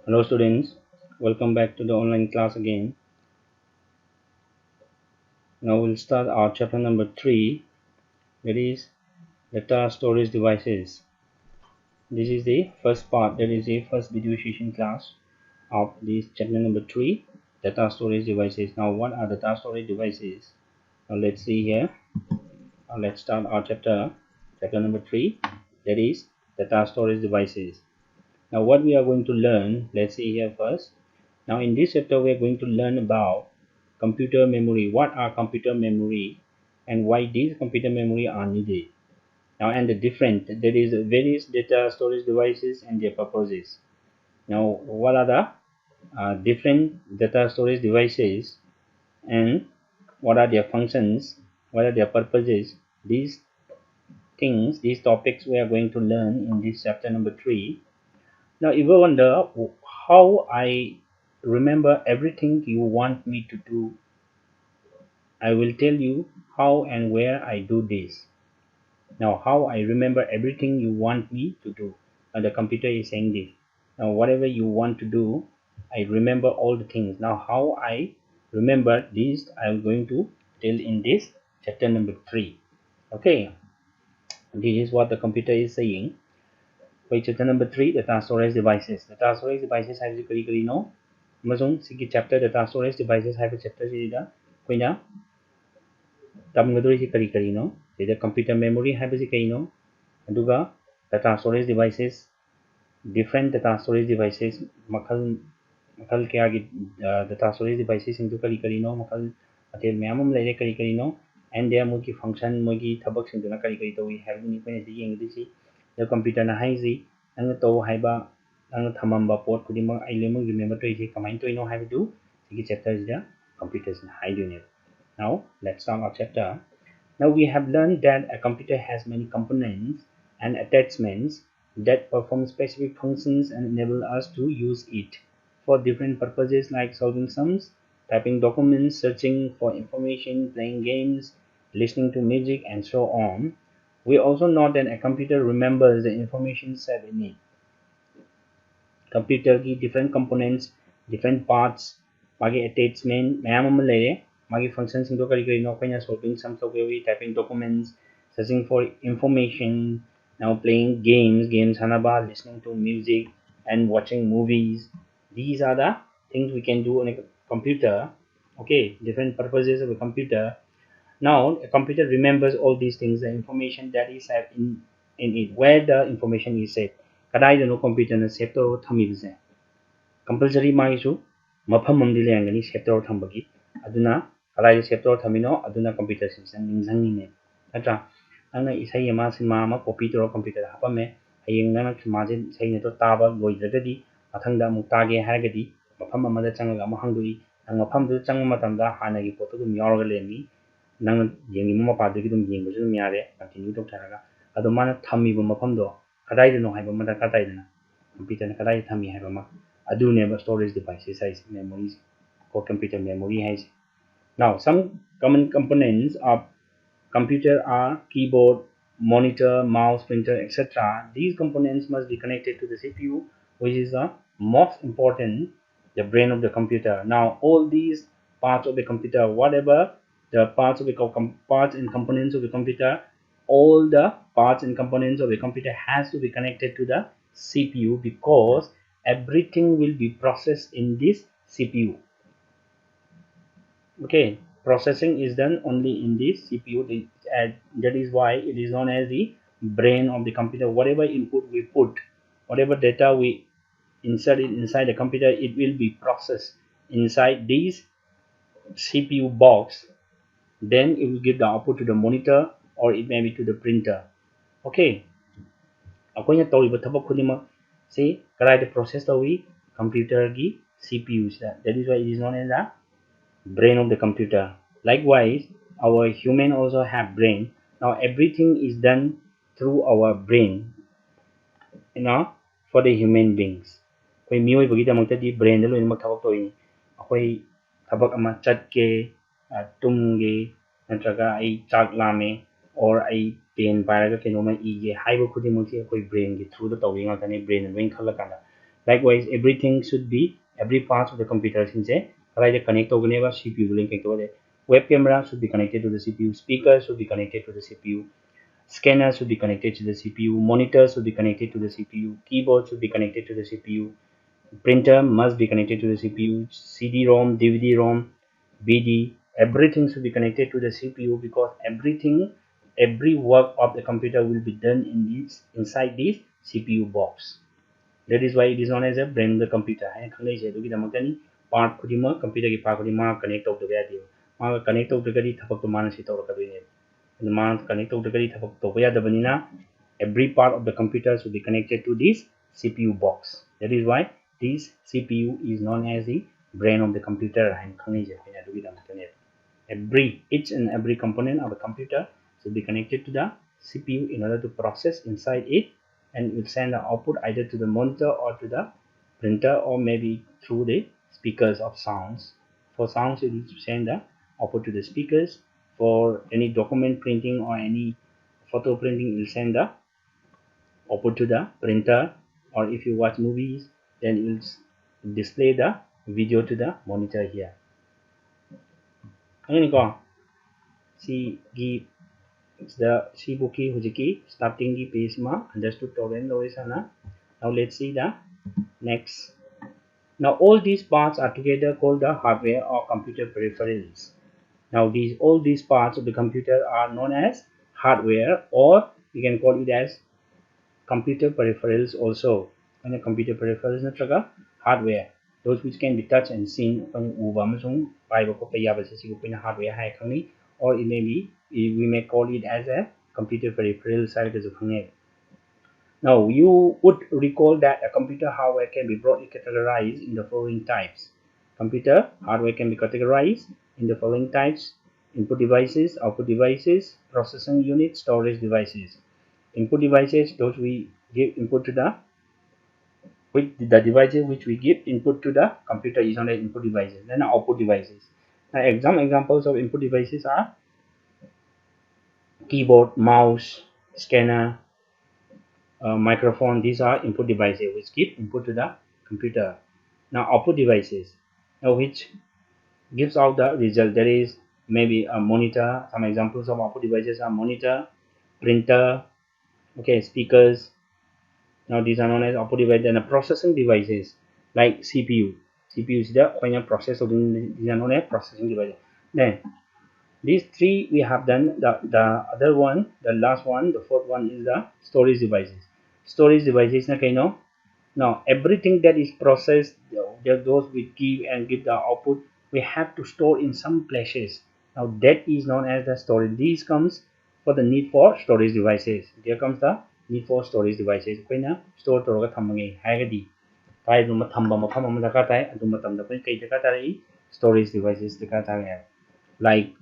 Hello students, welcome back to the online class again. Now we'll start our chapter number 3, that is data storage devices. This is the first part, that is the first video session class of this chapter number 3, data storage devices. Now what are data storage devices? Now let's see here. Let's start our chapter number 3, that is data storage devices. Now what we are going to learn, let's see here first. Now in this chapter we are going to learn about computer memory. What are computer memory and why these computer memory are needed. Now and the different, there is various data storage devices and their purposes. Now what are the different data storage devices and what are their functions, what are their purposes. These things, these topics we are going to learn in this chapter number 3. Now, if you wonder how I remember everything you want me to do, I will tell you how and where I do this. Now, how I remember everything you want me to do. Now, the computer is saying this. Now, whatever you want to do, I remember all the things. Now, how I remember this, I'm going to tell in this chapter number 3. Okay, this is what the computer is saying. Chapter number 3, data storage devices. Data storage devices है करी करी no अमसुंग सिगी chapter data storage devices है chapter सिदा कोइना तमगदोरी करी करी no सिदा computer memory है कई नो अदुगा data storage devices different data storage devices मखल मखल क्या गी data storage devices सिंधु करी नो मखल अतेल मैम लेरे करी नो and there मुकी function मुकी थबक सिंधु ना करी तो we have नि कोइना सी Young दिसी the computer na hai ji ang to hai ba ang thamamba pot kudi ma ai lemu remember to ji kamain to no have do sigi chapter is the computers na hai do now let's start our chapter. Now we have learned that a computer has many components and attachments that perform specific functions and enable us to use it for different purposes like solving sums, typing documents, searching for information, playing games, listening to music, and so on. We also know that a computer remembers the information set in it. Computer की different components, different parts, मागे attachment ma'am अम लेरे, मागे functions Sindhu करी करी no कोई solving sums तो कोई typing documents, searching for information, now playing games hanaba, listening to music and watching movies. These are the things we can do on a computer. Okay, different purposes of a computer. Now, a computer remembers all these things, the information that is set in it, where the information is set. Kadai no computer na set to thamibse. Compulsory magisu mafam mamdi lengani set to thambagi. Aduna kadai set to thamino aduna computer system ningzangi ne. Atra ana isai yama sima ma copy to computer hapame hayeng na maje sai ne to taba loidagadi mathangda mu tage haragadi mafam amada changa ma hangdui ang mafam du chang matamda hanagi photo dum yorga lemi nang yengi mo pa de dum yeng bu yare continue to tharaga ado mana thammi bu mafam do kadai de no hai ba mada kadai de na computer na kadai thammi hai ba ma adu ne ba storage devices size memories ko computer memory hai. Now some common components of computer are keyboard, monitor, mouse, printer, etc. These components must be connected to the CPU, which is the most important, the brain of the computer. Now all these parts of the computer, whatever the parts of the parts and components of the computer, all the parts and components of the computer has to be connected to the CPU because everything will be processed in this CPU. Okay, processing is done only in this CPU. That is why it is known as the brain of the computer. Whatever input we put, whatever data we insert it inside the computer, it will be processed inside this CPU box. Then it will give the output to the monitor or it may be to the printer. Okay, akoina tawriba thabak khudima say karai process tawi computer gi CPU. That is why it is known as the brain of the computer. Likewise, our human also have brain. Now everything is done through our brain, for the human beings. Koi mioi bagi da mangta di brain da loin mak thawak toini. Akoi thabak ama chat ke tumge natraga ai chak lame or ai pen paraga keno ma ige haiba khudi mangti akoi brain gi through da tawi nga tani brain loin khala kala Likewise, everything should be every part of the computer since connect CPU link web camera should be connected to the CPU, speaker should be connected to the CPU, scanner should be connected to the CPU, monitor should be connected to the CPU, keyboard should be connected to the CPU, printer must be connected to the CPU, CD-ROM, DVD-ROM, BD, everything should be connected to the CPU because every work of the computer will be done inside this CPU box. That is why it is known as a brain of the computer. Part computer ki part connect of the value. Connect of the gadi thapak to mana sita or kadine. And connect of the gadi thapak to the banina. Every part of the computer should be connected to this CPU box. That is why this CPU is known as the brain of the computer. Each and every component of the computer should be connected to the CPU in order to process inside it, and it will send the output either to the monitor or to the printer or maybe through the speakers of sounds. For sounds, it will send the output to the speakers. For any document printing or any photo printing, it will send the output to the printer, or if you watch movies, then it will display the video to the monitor here. See, the Shibuki Hujiki starting the page ma understood torrent Loisana. Now let's see the next. Now all these parts are together called the hardware or computer peripherals. Now all these parts of the computer are known as hardware, or we can call it as computer peripherals also. When a computer peripherals natraga hardware, those which can be touched and seen when hardware or it may be we may call it as a computer peripheral side as a phone. Now you would recall that a computer hardware can be broadly categorized in the following types. Computer hardware can be categorized in the following types: input devices, output devices, processing unit, storage devices. Input devices, those we give input to the devices which we give input to the computer is known as input devices. Then output devices. Now examples of input devices are keyboard, mouse, scanner, microphone. These are input devices which give input to the computer. Now output devices, which gives out the result. There is maybe a monitor. Some examples of output devices are monitor, printer, speakers. Now these are known as output devices. And processing devices like CPU. CPU is the final processor. These are known as processing devices. Then these three we have done. The other one, the last one, the fourth one is the storage devices. Storage devices na now everything that is processed, those we give the output, we have to store in some places. Now that is known as the storage. These comes for the need for storage devices. There comes the need for storage devices. Store toroga thambange hagadi tai dum thamba mafam am daka tai adum matamda kai daka tai storage devices daka tai like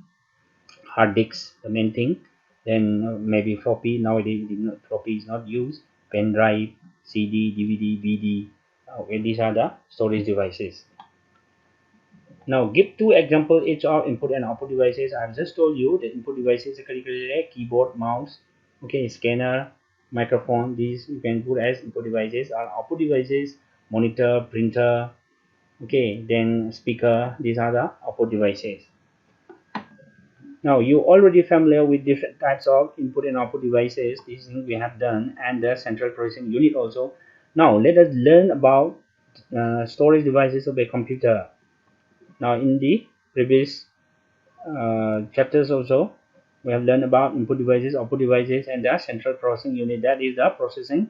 hard disks, the main thing. Then maybe floppy. Nowadays floppy is not used. Pen drive, CD, DVD, BD. These are the storage devices. Now give two examples each of input and output devices. I have just told you the input devices are keyboard, mouse, scanner, microphone. These you can put as input devices. Are output devices, monitor, printer, then speaker. These are the output devices. Now you already familiar with different types of input and output devices. These things we have done, and the central processing unit also. Now let us learn about storage devices of a computer. Now in the previous chapters also we have learned about input devices, output devices, and the central processing unit. That is the processing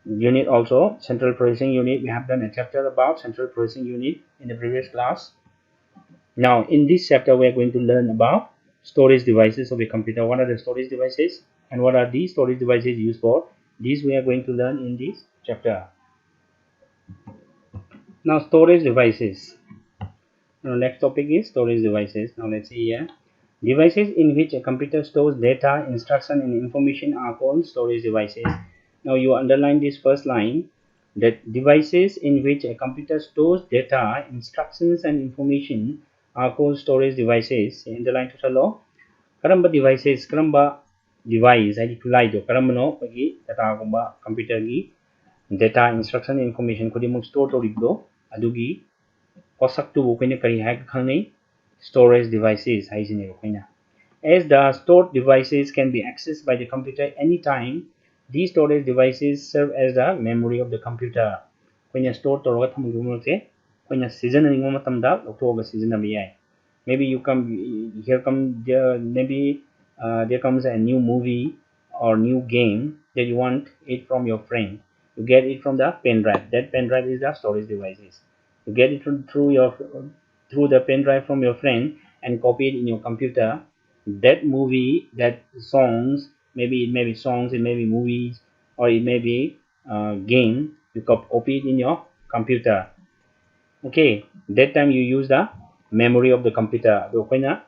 unit also. Central processing unit, we have done a chapter about central processing unit in the previous class. Now in this chapter we are going to learn about storage devices of a computer. What are the storage devices and what are these storage devices used for? These we are going to learn in this chapter. Now storage devices. Now next topic is storage devices. Now let's see here. Devices in which a computer stores data, instruction, and information are called storage devices. Now you underline this first line, that devices in which a computer stores data, instructions, and information are called storage devices. Underline to salo. Karamba devices, karamba device, ay kulay do. Karamba no pagi data kumba computer gi data instruction information khudimuk store toribdo adugi posak tu koina kari hai khangai storage devices haisine koina. As the stored devices can be accessed by the computer anytime, these storage devices serve as the memory of the computer. When you store to when you season maybe you come here come there maybe there comes a new movie or new game that you want it from your friend. You get it from the pen drive. That pen drive is the storage devices. You get it through the pen drive from your friend and copy it in your computer. That movie, that songs, maybe it may be songs, it may be movies, or it may be game. You copy it in your computer. Okay, that time you use the memory of the computer. Do koina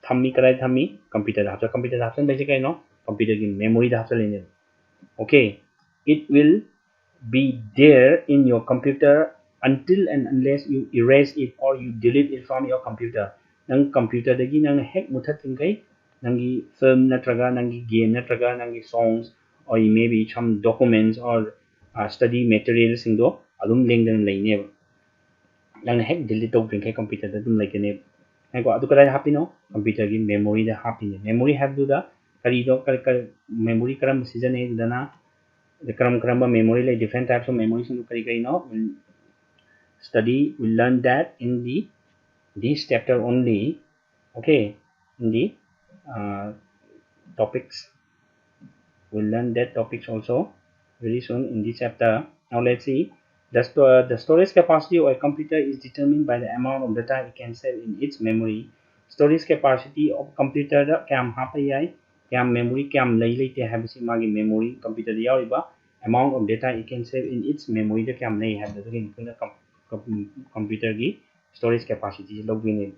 thammi karai thammi computer hapsa computer hapsan basic no computer ki memory da hapsa lene. Okay, it will be there in your computer until and unless you erase it or you delete it from your computer. Nang computer dagi nang hack muthatin kai nangi film natraga nangi game natraga nangi songs or maybe some documents or study materials indo adum lengdan laine nang hack delete tau kai computer da dum like ne hai ko adu kada happy no computer gi memory da happy ne memory have do da kari do kar memory karam season e dana the karam memory like different types of memories in kari no we'll learn that in this chapter only. Okay, in the topics we'll learn that topics also very soon in this chapter. Now let's see the storage capacity of a computer is determined by the amount of data it can save in its memory. Storage capacity of computer da kam hapa yai kam memory kam lai lai te habisi magi memory computer da yariba amount of data it can save in its memory da kam lai have the computer gi storage capacity login.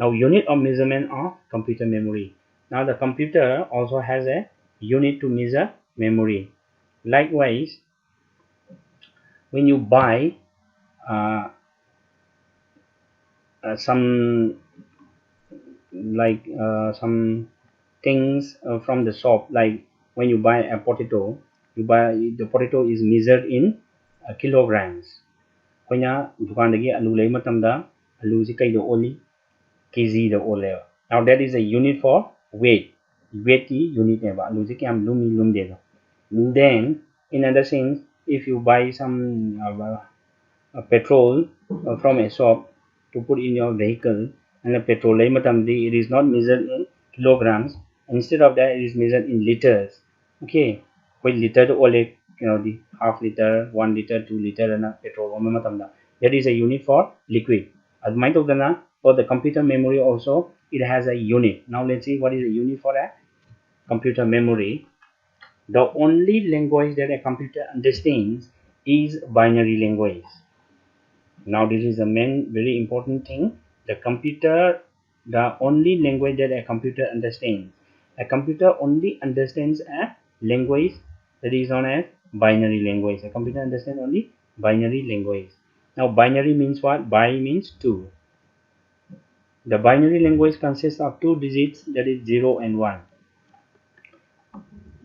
Now unit of measurement of computer memory. Now the computer also has a unit to measure memory. Likewise, when you buy some some things from the shop, like when you buy a potato, the potato is measured in kilograms. When you dukan dagi alu lay matamda alu si kay do oli kg the ole. Now that is a unit for weight. Weight ki unit ne ba alu si kyam lum de. Then in other sense, if you buy some petrol from a shop to put in your vehicle and the petrol it is not measured in kilograms. Instead of that, it is measured in liters. Okay, with liter to ole the half liter, 1 liter, 2 liter and petrol that is a unit for liquid. As might of for the computer memory also it has a unit. Now let's see what is a unit for a computer memory. The only language that a computer understands is binary language. Now this is the main very important thing. The only language that a computer understands. A computer only understands a language that is known as binary language. A computer understands only binary language. Now binary means what? Bi means 2. The binary language consists of 2 digits, that is 0 and 1.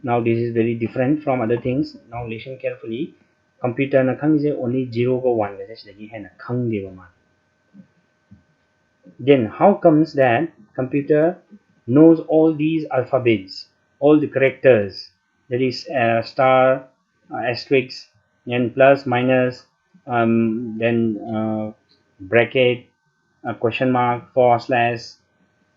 Now this is very different from other things. Now listen carefully. Computer na khang is only 0 go 1 then how comes that computer knows all these alphabets, all the characters, that is star, asterisk, and plus, minus, then bracket, question mark, forward slash,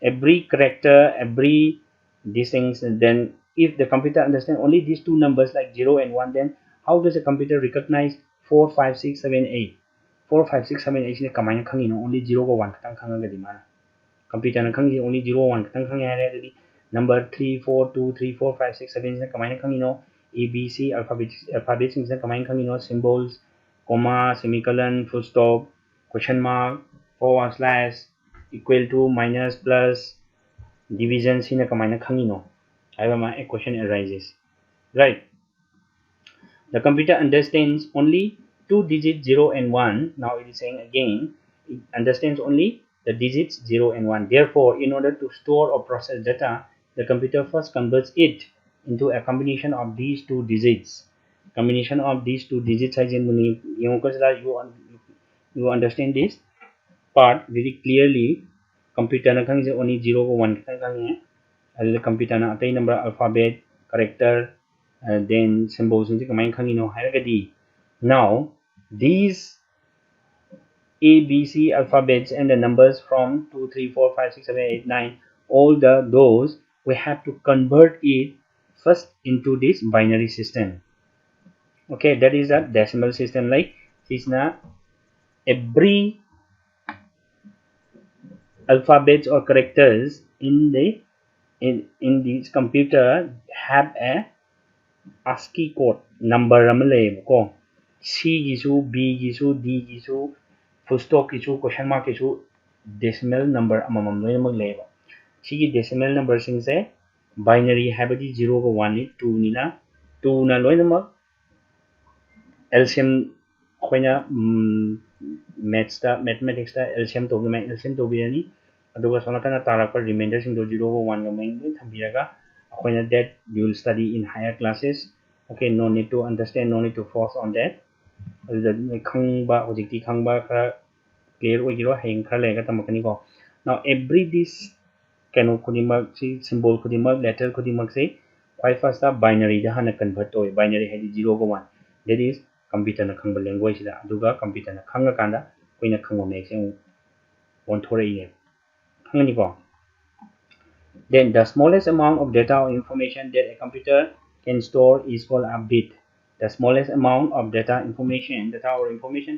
every character, every these things. And then if the computer understands only these 2 numbers like 0 and 1, then how does a computer recognize 4, 5, 6, 7, 8? 4, 5, 6, 7, 8 is only 0 or 1 computer only 0 1 number 3, 4, 2, 3, 4, 5, 6, 7 is A, B, C alphabets is symbols, comma, semicolon, full stop, question mark, forward slash, equal to, minus, plus, division sina kamay khangino. A question arises, right? The computer understands only 2 digits 0 and 1. Now it is saying again, it understands only the digits 0 and 1. Therefore, in order to store or process data, the computer first converts it into a combination of these 2 digits. combination of these two digits है you understand this part very clearly computer na khang only 0 ko 1 khang hai as the computer na atai number alphabet character then symbols ni kamai khang no hairagadi now these a b c alphabets and the numbers from 2 3 4 5 6 7 8 9 all those we have to convert it first into this binary system. Okay, that is a decimal system. Like this na every alphabets or characters in this computer have a ASCII code number ko C gisu B gisu D gisu full stop gisu question mark gisu decimal number amamam loinamag leba sigi decimal number sing se binary habadi 0 ko 1 ni 2 ni na 2 na loinamag LCM akoina mathematics ta LCM to bi LCM to bi ni aduga sonakana tarakpa remainder sing do 0 ko 1 ga mai thambiraga akoina that you will study in higher classes. Okay, no need to understand, no need to force on that. Khangba hojikti khangba khara clear ogiro hang khara lega tamakani ko. Now every this kano khudimak si symbol khudimak letter khudimak se why first a binary da hana convert to binary hadi 0 ko 1 that is computer na khangba language da aduga computer na khanga kanda koina khangba mek se on thore ye khangani ko. Then the smallest amount of data or information that a computer can store is called a bit. The smallest amount of data or information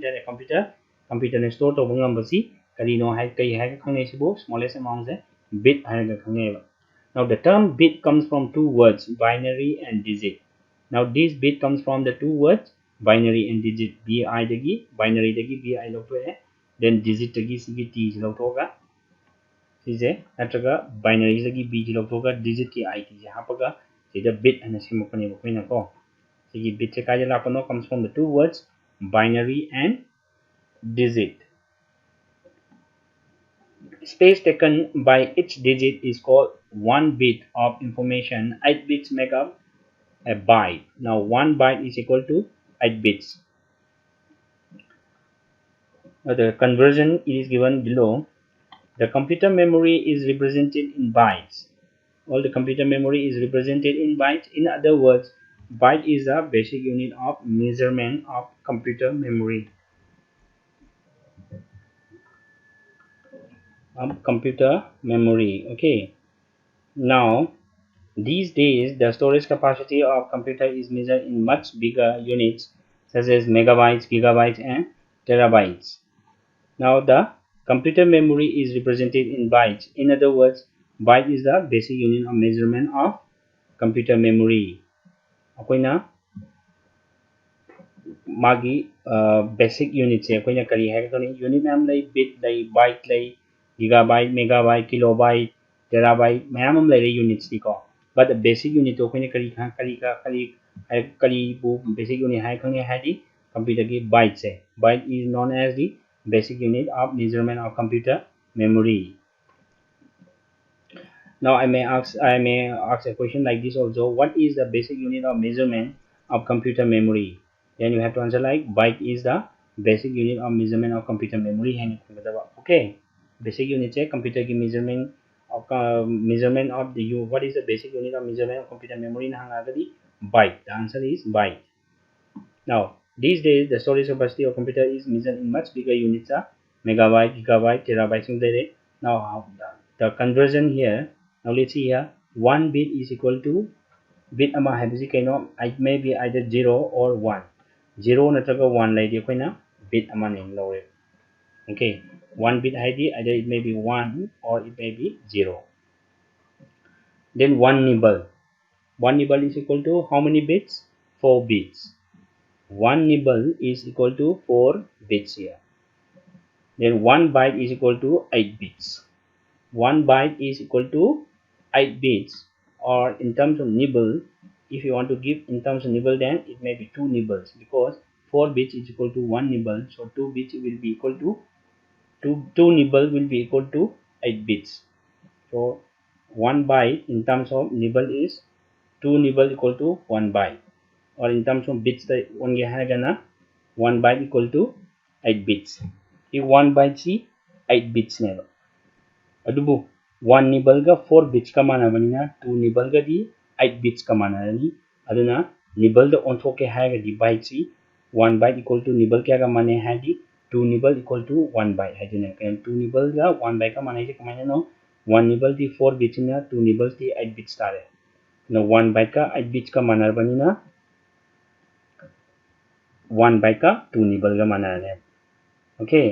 that a computer can store to bangambasi karino hai kai hai khangne sibo smallest amount se bit hai ga khangne. Now the term bit comes from two words binary and digit. Now this bit comes from the two words binary and digit bi dagi binary dagi bi lo to hai then digit dagi sigi t lo to ga सिजे नत्रगा binary दगी b जी लौथोगा digit की i की हापगा सिदा bit and सिमकने बखैना को सिगी bit से काजे लापनो comes from the two words binary and digit. Space taken by each digit is called 1 bit of information. 8 bits make up a byte. Now 1 byte is equal to 8 bits. Now the conversion is given below. The computer memory is represented in bytes. All the computer memory is represented in bytes. In other words, byte is the basic unit of measurement of computer memory. Okay. Now, these days, the storage capacity of computer is measured in much bigger units such as megabytes, gigabytes, and terabytes. Now, the computer memory is represented in bytes. In other words, byte is the basic unit of measurement of computer memory. Akoina magi basic unit se akoina kari hai to ni unit nam lay bit lay byte lay gigabyte megabyte kilobyte terabyte mayam lay units ni ko but the basic unit to akoina kari bu basic unit hai khang hai di computer ki byte se byte is known as the basic unit of measurement of computer memory. Now I may ask a question like this also. What is the basic unit of measurement of computer memory? Then you have to answer like byte is the basic unit of measurement of computer memory. Okay, basic unit है computer की measurement of the what is the basic unit of measurement of computer memory na hangagadi byte. The answer is byte. Now these days the storage capacity of computer is measured in much bigger units megabyte, gigabyte, terabyte. Now the conversion here. Now let's see here. 1 bit is equal to bit ama habisi kaino it may be either 0 or 1. 0 natraga 1 lay di koina bit ama name lore. Okay, 1 bit ID either it may be 1 or it may be 0. Then 1 nibble. 1 nibble is equal to how many bits? 4 bits. 1 nibble is equal to 4 bits here. Then 1 byte is equal to 8 bits. 1 byte is equal to 8 bits, or in terms of nibble, if you want to give in terms of nibble, then it may be 2 nibbles because 4 bits is equal to 1 nibble, so 2 bits will be equal to 2 nibble will be equal to 8 bits. So 1 byte in terms of nibble is 2 nibble equal to 1 byte. or in terms of bits the one ge hagana 1 byte equal to 8 bits. If 1 byte see 8 bits never. Adubu 1 nibble ga 4 bits ka mana banina 2 nibble ga di 8 bits ka mana ni aduna nibble the on thoke haga di byte si 1 byte equal to nibble kya ka mane ha di 2 nibble equal to 1 byte ha jine kan 2 nibble ga 1 byte ka mane je kamane no 1 nibble di 4 bits na 2 nibble di 8 bits tare no 1 byte ka 8 bits ka mana banina 1 byte ka 2 nibble ga mana ne. Okay,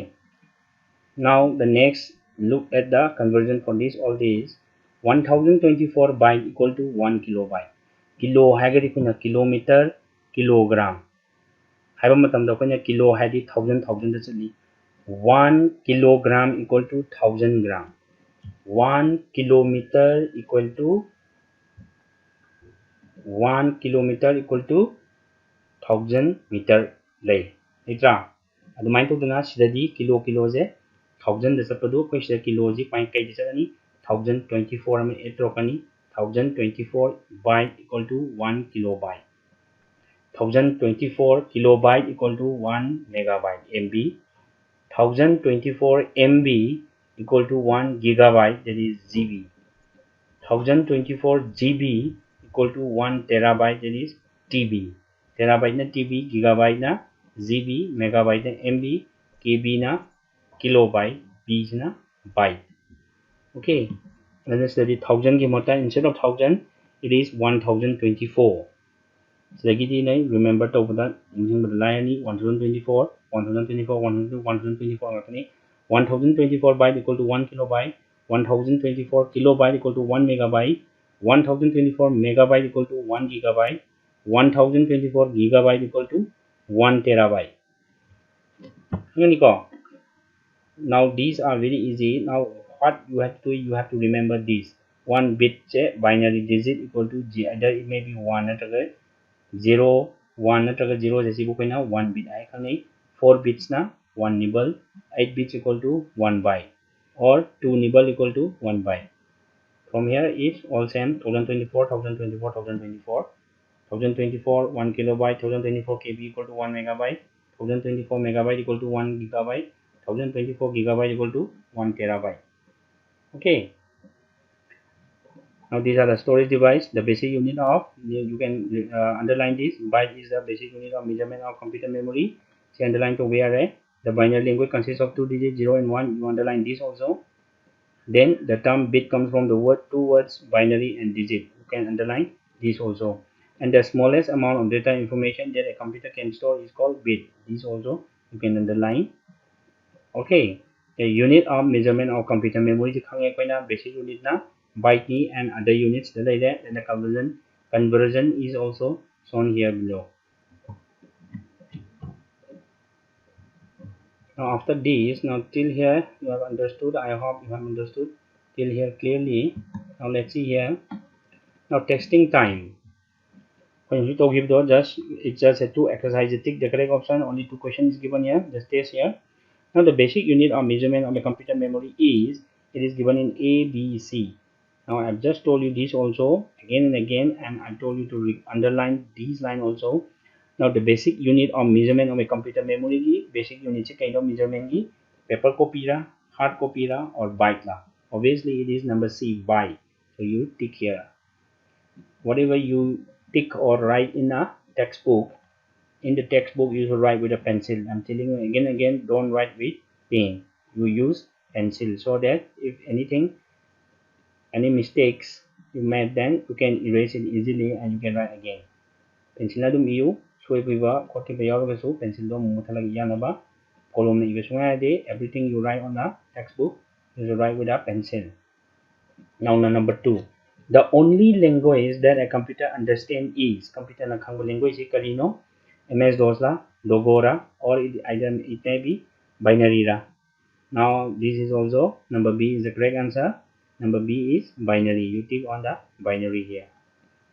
now the next look at the conversion for this. All these 1024 byte equal to 1 kilobyte. Kilo hagari kuna kilometer kilogram haiba matamda kuna kilo hadi thousand da chali 1 kilogram equal to 1000 gram. 1 kilometer equal to 1 kilometer equal to 1000 meter lay itra adumai to dana sidadi kilo je 1000 da sapadu koi sida kilo ji point kai di chani 1024 में 8 रोकनी 1024 byte equal to 1 kilobyte 1024 kilobyte equal to 1 megabyte MB 1024 MB equal to 1 gigabyte that is GB 1024 GB equal to 1 terabyte that is TB terabyte na TB gigabyte na GB megabyte na MB KB na kilobyte B na byte. Okay, let us study 1000 ki mata instead of 1000 it is 1024. So lagi nai remember to that using the line 1024 ngakani 1024 byte equal to 1 kilobyte 1024 kilobyte equal to 1 megabyte 1024 megabyte equal to 1 gigabyte 1024 gigabyte equal to 1 terabyte. Now these are very easy. Now what you have to do, you have to remember this. One bit binary digit equal to G. Either it may be 1 or 0, 1 or 0 जैसे को कहना 1 bit आए खाने 4 bits ना 1 nibble 8 bits equal to 1 byte or 2 nibble equal to 1 byte. From here is all same 1024 1024 1024 1024 1 kilobyte 1024 KB equal to 1 megabyte 1024 megabyte equal to 1 gigabyte 1024 gigabyte equal to 1 terabyte. Okay, now these are the storage device. The basic unit of you can underline this. Byte is the basic unit of measurement of computer memory. See underline to where the binary language consists of 2 digits 0 and 1. You underline this also. Then the term bit comes from the word 2 words binary and digit. You can underline this also. And the smallest amount of data information that a computer can store is called bit. This also you can underline. Okay, the unit of measurement of computer memory is basic unit na byte ni and other units and the conversion is also shown here below. Now after this, now till here you have understood. I hope you have understood till here clearly. Now let's see here. Now testing time. When you talk give just it's just a 2 exercise. Tick the correct option. Only 2 questions is given here. Just test here. Now the basic unit of measurement of a computer memory is it is given in A, B, C. Now I've just told you this also again and again, and I told you to underline these line also. Now the basic unit of measurement of a computer memory की basic unit से kind of measurement की paper copy रा, hard copy रा और byte La. Obviously it is number C, byte. So you tick here. Whatever you tick or write in a textbook, in the textbook you should write with a pencil. I'm telling you again and again, don't write with pen. You use pencil so that if anything, any mistakes you made, then you can erase it easily and you can write again. Pencil na dum iyo soy piba kote pa yaw so pencil do muthalag yana ba kolom na ibe sunga de everything you write on the textbook you should write with a pencil. Now number 2, the only language that a computer understand is computer na khang language is karino MS DOS la, Logora, or either it may be binary ra. Now this is also number B is the correct answer. Number B is binary. You tick on the binary here.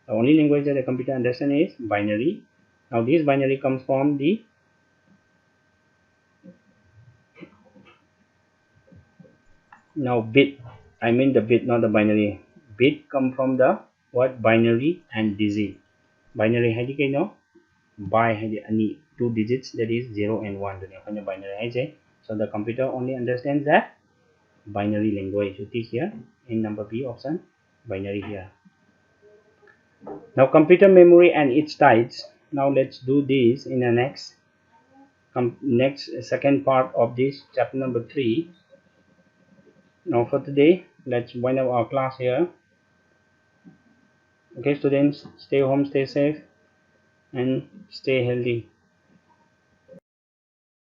The only language that a computer understands is binary. Now this binary comes from the bit. I mean the bit, not the binary. Bit come from the what binary and digit. Binary hai di no by any 2 digits, that is 0 and 1 the binary. So the computer only understands that binary language. So this here in number B option, binary here. Now computer memory and its types. Now let's do this in the next second part of this chapter number 3. Now for today, let's wind up our class here. Okay students, stay home, stay safe and stay healthy.